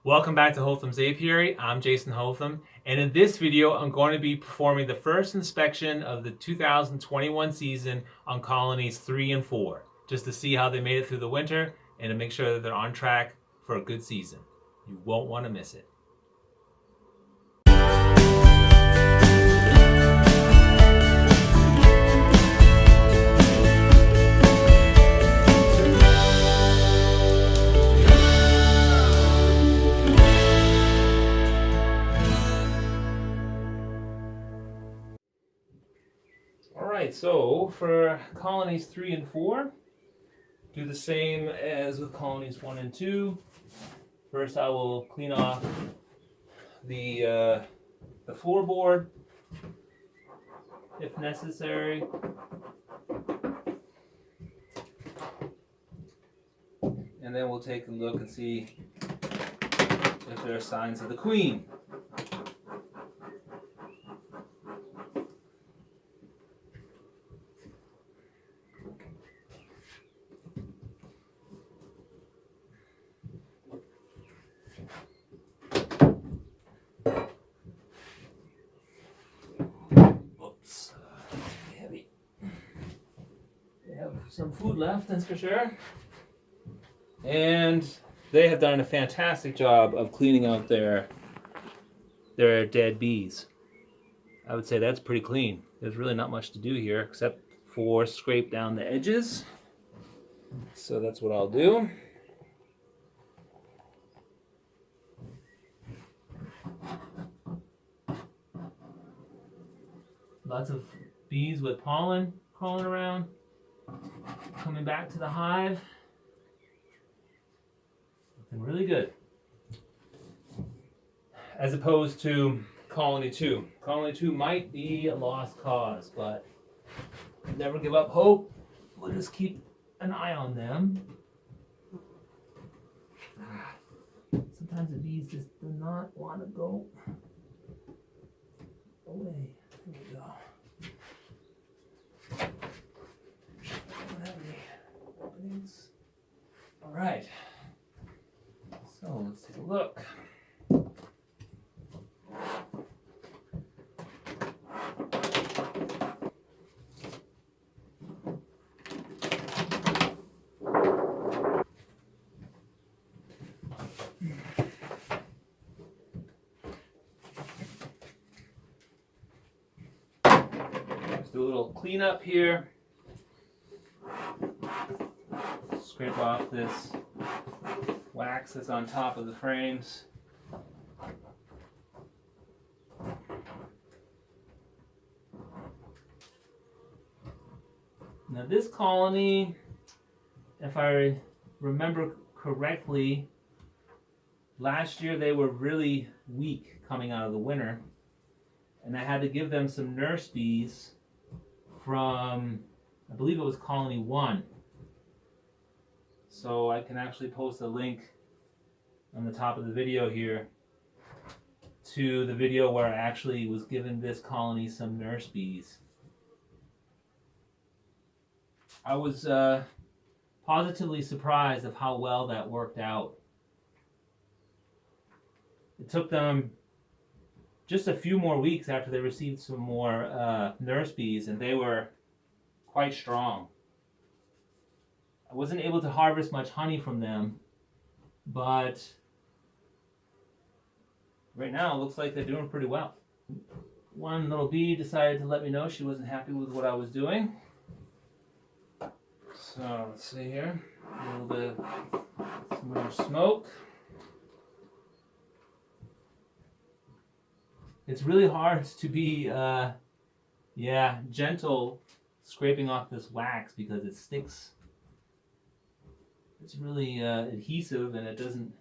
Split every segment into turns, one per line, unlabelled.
Welcome back to Holtham's Apiary. I'm Jason Holtham, and in this video I'm going to be performing the first inspection of the 2021 season on colonies 3 and 4, just to see how they made it through the winter and to make sure that they're on track for a good season. You won't want to miss it. Alright, so for colonies 3 and 4, do the same as with colonies 1 and 2. First I will clean off the floorboard if necessary. And then we'll take a look and see if there are signs of the queen. Oops, heavy. They have some food left, that's for sure. And they have done a fantastic job of cleaning out their dead bees. I would say that's pretty clean. There's really not much to do here except for scrape down the edges. So that's what I'll do. Lots of bees with pollen crawling around, coming back to the hive. Looking really good. As opposed to colony 2. Colony 2 might be a lost cause, but never give up hope. We'll just keep an eye on them. Sometimes the bees just do not want to go away. Here we go. Don't have any openings. All right. So let's take a look. Let's do a little cleanup here. Scrape off this wax that's on top of the frames. Now this colony, if I remember correctly, last year they were really weak coming out of the winter, and I had to give them some nurse bees from, I believe it was colony 1. So I can actually post a link on the top of the video here to the video where I actually was giving this colony some nurse bees. I was positively surprised of how well that worked out. It took them just a few more weeks after they received some more nurse bees, and they were quite strong. I wasn't able to harvest much honey from them, but right now it looks like they're doing pretty well. One little bee decided to let me know she wasn't happy with what I was doing. So let's see here, a little bit some more smoke. It's really hard to be gentle scraping off this wax because it sticks. It's really adhesive and it doesn't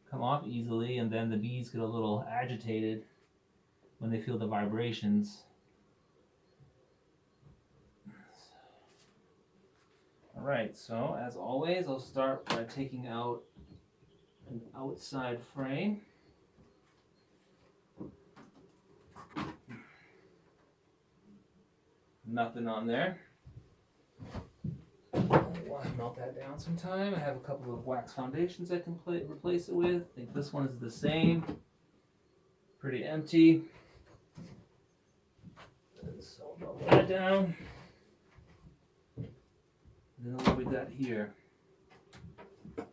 come off easily, and then the bees get a little agitated when they feel the vibrations. Alright, so as always, I'll start by taking out an outside frame. Nothing on there. want to melt that down sometime. I have a couple of wax foundations I can replace it with. I think this one is the same. Pretty empty. So I'll melt that down. And then what we got here?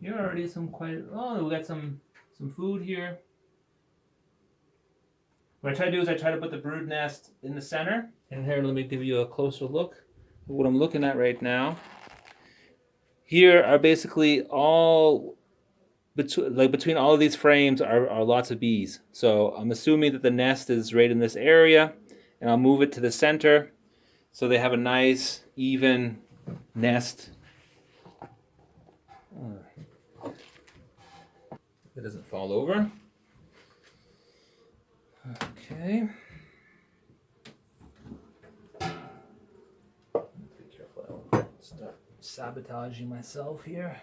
Here are already some quite. Oh, we got some food here. What I try to do is I try to put the brood nest in the center. And here, let me give you a closer look at what I'm looking at right now. Here are basically all between all of these frames are lots of bees. So I'm assuming that the nest is right in this area, and I'll move it to the center so they have a nice even nest. It doesn't fall over. Okay. Be careful, I won't start sabotaging myself here.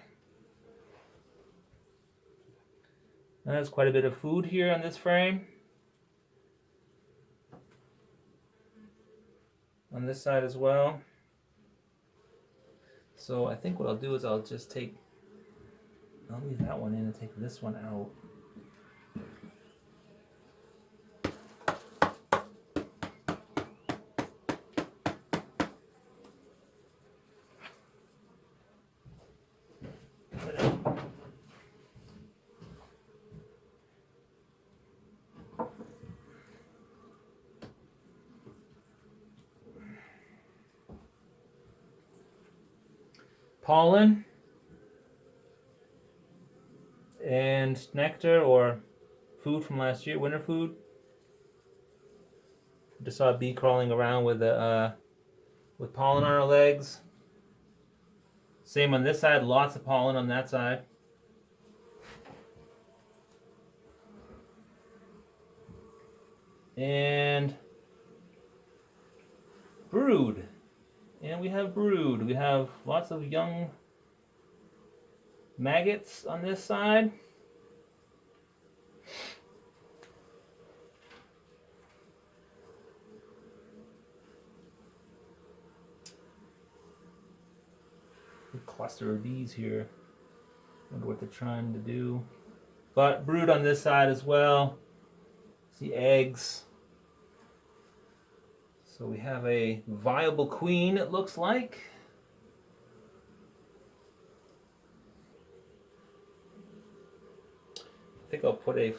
There's quite a bit of food here on this frame. On this side as well. So I think what I'll do is I'll leave that one in and take this one out. Pollen and nectar or food from last year, winter food. Just saw a bee crawling around with pollen on her legs. Same on this side, lots of pollen on that side. And brood. And we have brood. We have lots of young maggots on this side. A cluster of bees here. Wonder what they're trying to do. But brood on this side as well. See eggs. So we have a viable queen, it looks like. I think I'll put a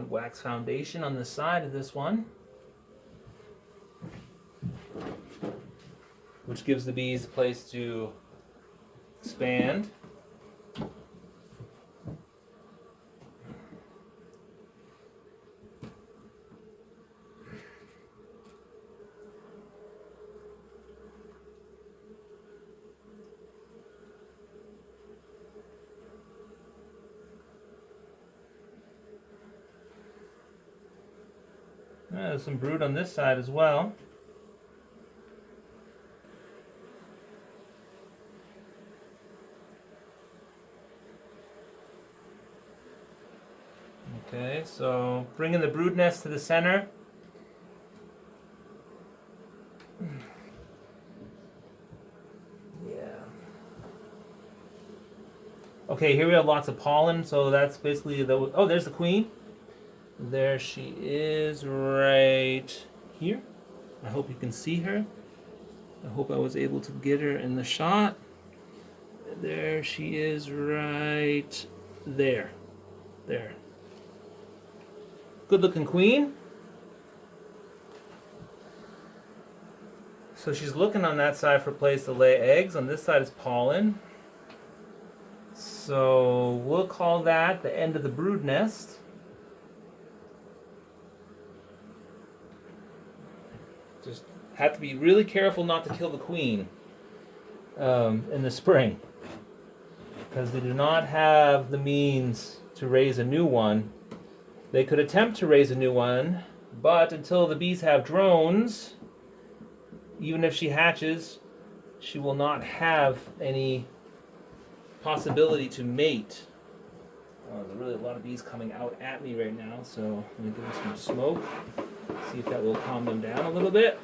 wax foundation on the side of this one, which gives the bees a place to expand. There's some brood on this side as well. Okay, so bringing the brood nest to the center. Yeah. Okay, here we have lots of pollen, so that's basically oh, there's the queen. There she is right here. I hope you can see her. I hope I was able to get her in the shot. There she is right there. There. Good looking queen. So she's looking on that side for a place to lay eggs. On this side is pollen. So we'll call that the end of the brood nest. Just have to be really careful not to kill the queen in the spring, because they do not have the means to raise a new one. They could attempt to raise a new one, but until the bees have drones, even if she hatches, she will not have any possibility to mate. There's really a lot of bees coming out at me right now, so let me give them some smoke. See if that will calm them down a little bit.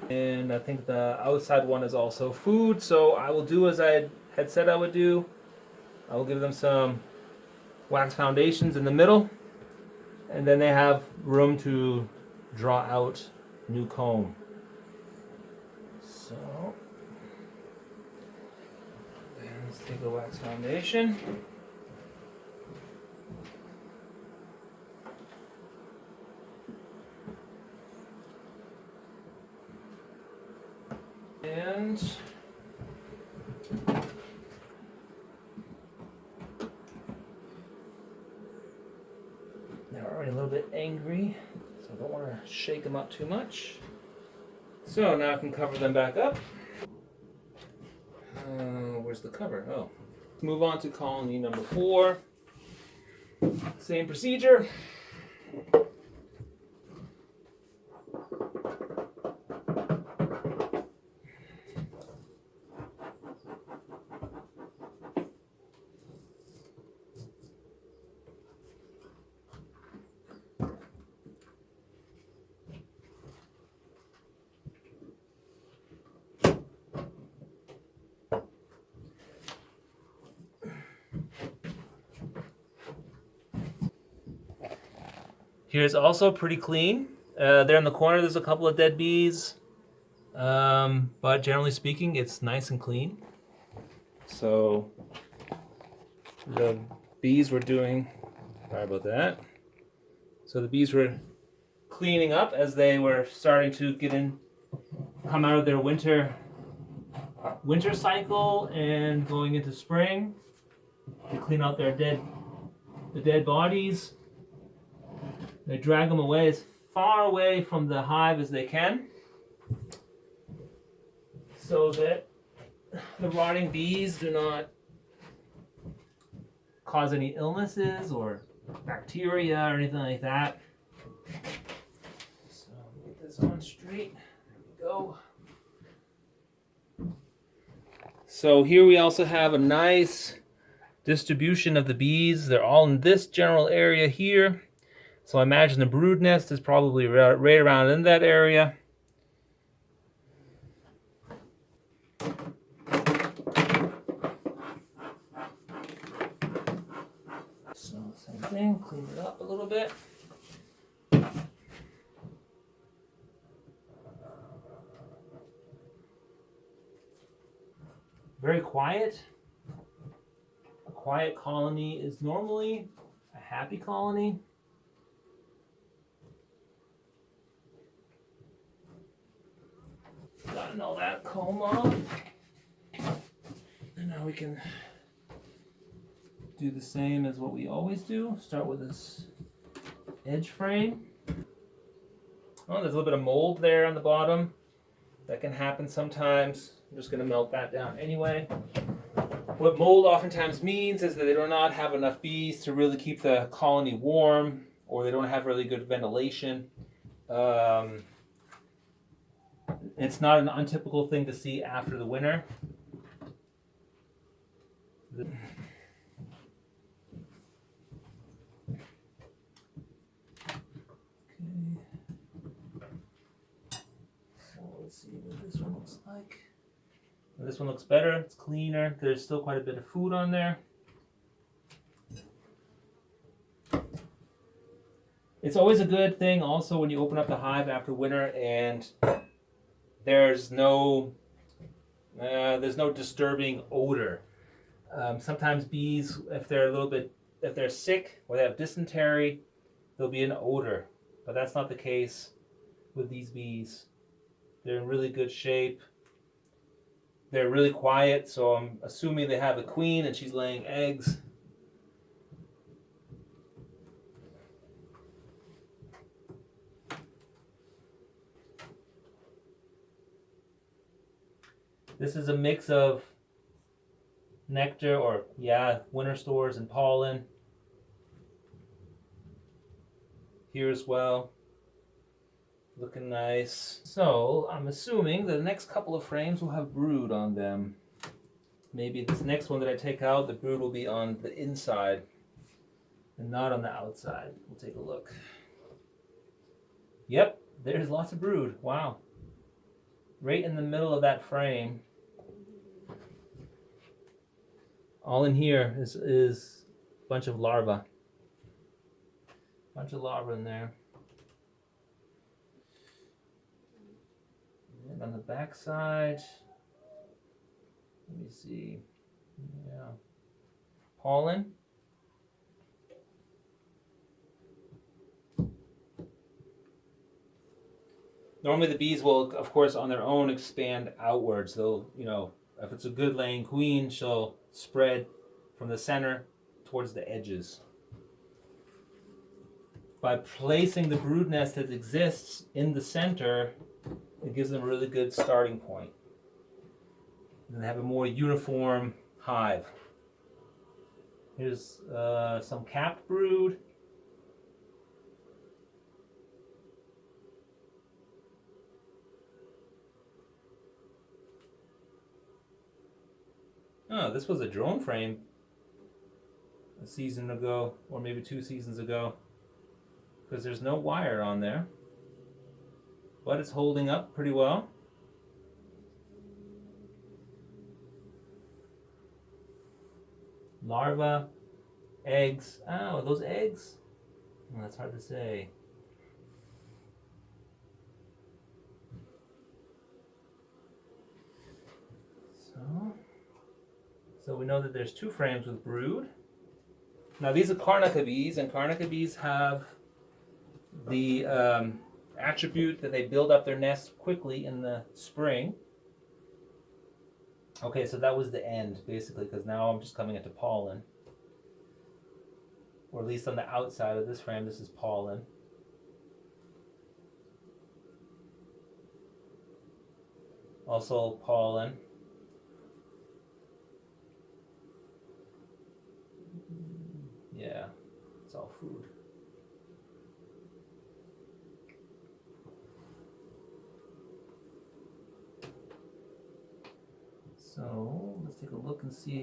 And I think the outside one is also food. So I will do as I had said I would do. I will give them some wax foundations in the middle, and then they have room to draw out new comb. So let's take the wax foundation. And they're already a little bit angry, so I don't want to shake them up too much. So now I can cover them back up. Where's the cover? Oh. Move on to colony number 4. Same procedure. Here's also pretty clean. There in the corner, there's a couple of dead bees. But generally speaking, it's nice and clean. So the bees were doing, sorry about that. So the bees were cleaning up as they were starting to come out of their winter cycle and going into spring to clean out the dead bodies. They drag them away as far away from the hive as they can, so that the rotting bees do not cause any illnesses or bacteria or anything like that. So get this on straight. There we go. So here we also have a nice distribution of the bees. They're all in this general area here. So I imagine the brood nest is probably right around in that area. So same thing, clean it up a little bit. Very quiet. A quiet colony is normally a happy colony. Gotten all that comb off. And now we can do the same as what we always do. Start with this edge frame. Oh, there's a little bit of mold there on the bottom. That can happen sometimes. I'm just going to melt that down anyway. What mold oftentimes means is that they do not have enough bees to really keep the colony warm, or they don't have really good ventilation. It's not an untypical thing to see after the winter. Okay. So let's see what this one looks like. This one looks better. It's cleaner. There's still quite a bit of food on there. It's always a good thing also when you open up the hive after winter and there's no disturbing odor. Sometimes bees, if they're sick or they have dysentery, there'll be an odor, but that's not the case with these bees. They're in really good shape. They're really quiet, so I'm assuming they have a queen and she's laying eggs. This is a mix of nectar, or winter stores, and pollen here as well. Looking nice. So I'm assuming the next couple of frames will have brood on them. Maybe this next one that I take out, the brood will be on the inside and not on the outside. We'll take a look. Yep, there's lots of brood. Wow. right in the middle of that frame, all in here is a bunch of larvae. Bunch of larvae in there. And on the back side, let me see. Yeah. Pollen. Normally the bees will, of course, on their own expand outwards. They'll, if it's a good laying queen, she'll spread from the center towards the edges. By placing the brood nest that exists in the center, it gives them a really good starting point. And they have a more uniform hive. Here's some capped brood. Oh, this was a drone frame a season ago, or maybe 2 seasons ago, because there's no wire on there, but it's holding up pretty well. Larva, eggs. Oh, those eggs? Oh, that's hard to say. So we know that there's 2 frames with brood. Now these are Carnica bees, and Carnica bees have the attribute that they build up their nest quickly in the spring. Okay, so that was the end, basically, because now I'm just coming into pollen. Or at least on the outside of this frame, this is pollen. Also pollen. Yeah, it's all food. So let's take a look and see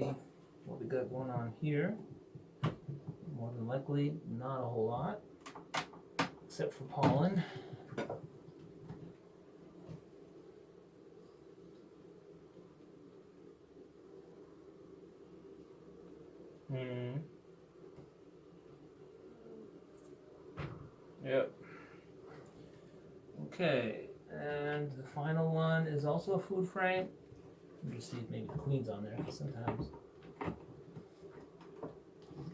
what we got going on here. More than likely, not a whole lot, except for pollen. Yep. Okay, and the final one is also a food frame. Let me just see if maybe the queen's on there. Sometimes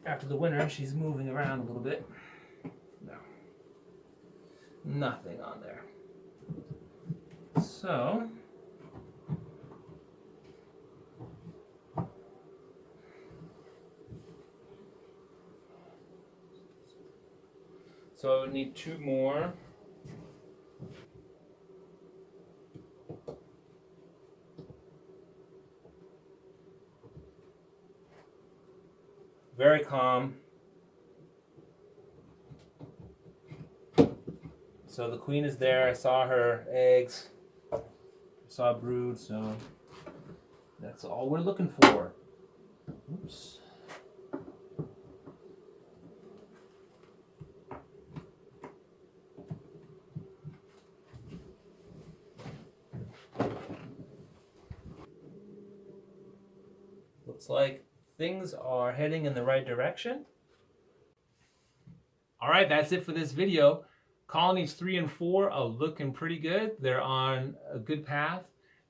after the winter, she's moving around a little bit. No, nothing on there. So I would need 2 more. Very calm. So the queen is there. I saw her eggs. I saw a brood, so that's all we're looking for. Oops. Looks like things are heading in the right direction. All right, that's it for this video. Colonies 3 and 4 are looking pretty good. They're on a good path,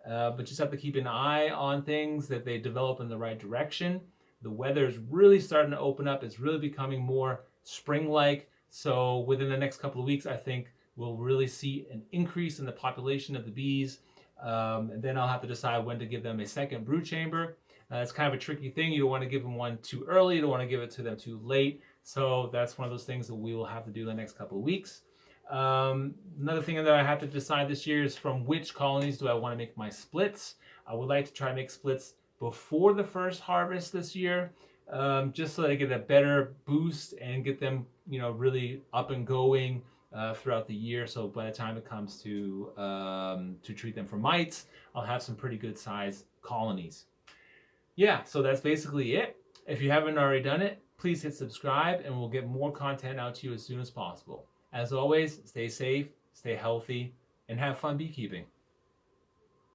but just have to keep an eye on things that they develop in the right direction. The weather is really starting to open up. It's really becoming more spring-like. So within the next couple of weeks, I think we'll really see an increase in the population of the bees. And then I'll have to decide when to give them a second brood chamber. It's kind of a tricky thing. You don't want to give them one too early. You don't want to give it to them too late. So that's one of those things that we will have to do in the next couple of weeks. Another thing that I have to decide this year is from which colonies do I want to make my splits. I would like to try to make splits before the first harvest this year, just so that I get a better boost and get them, really up and going throughout the year. So by the time it comes to treat them for mites, I'll have some pretty good size colonies. Yeah, so that's basically it. If you haven't already done it, please hit subscribe and we'll get more content out to you as soon as possible. As always, stay safe, stay healthy, and have fun beekeeping.